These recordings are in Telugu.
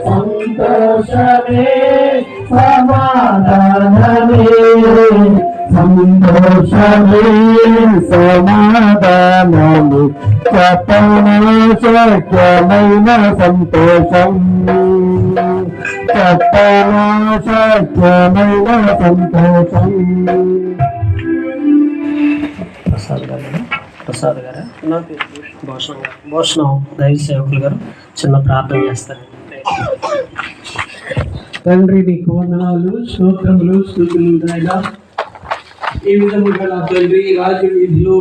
సంతోషమే సమాధానమే సంతోషమే సమాధానము చెప్పన శక్యమైన సంతోషం చెప్పన శక్యమైన సంతోషం. ప్రసాద్ గారు భూషణం దైవ సేవకులు గారు చిన్న ప్రార్థన చేస్తారు. తండ్రి నీకు వందనాలు, స్తోత్రములు, స్తుతులు నాయనా. ఈ విధముగా నా తండ్రి రాజవీధిలో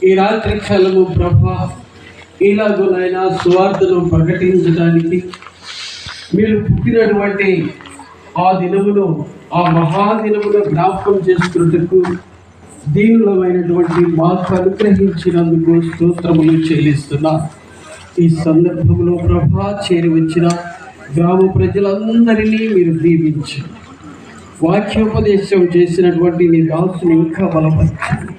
ఈ రాత్రి కాలము ప్రభా ఇలాగో నాయనా సువార్తను ప్రకటించడానికి మీరు పుట్టినటువంటి ఆ దినమును ఆ మహాదినమును జ్ఞాపకం చేసుకున్నట్టుకు దీనులమైనటువంటి మాకు అనుగ్రహించినందుకు స్తోత్రములు చెల్లిస్తున్నా. ఈ సందర్భంలో ప్రభా చేరి వచ్చిన గ్రామ ప్రజలందరినీ మీరు దీవించి వాక్యోపదేశం చేసినటువంటి నీ దాసుని ఇంకా బలపరచండి.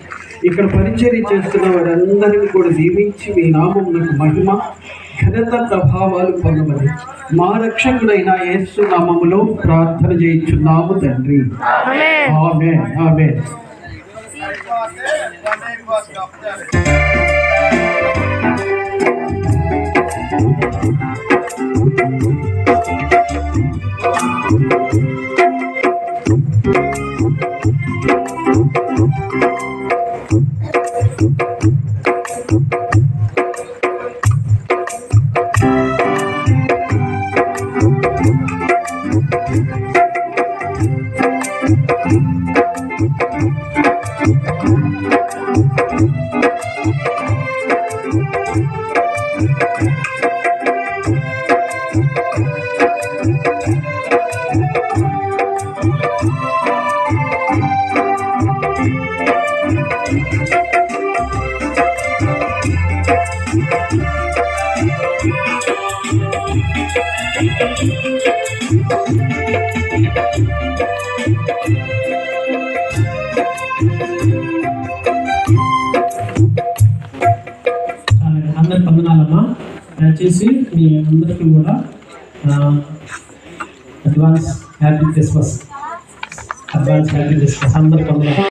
ఇక్కడ పరిచర్య చేస్తున్న వారందరినీ కూడా దీవించి మీ నామమునకు మహిమ ఘనత ప్రభావాలు పొందమని మా రక్షకుడైన యేసు నామములో ప్రార్థన చేయించున్నాము తండ్రి. ఆమేన్ ఆమేన్. అందరికి వందనాలమ్మా. దయచేసి మీ అందరికీ కూడా అడ్వాన్స్ హ్యాపీ క్రిస్మస్ అందరికి వందనాలు.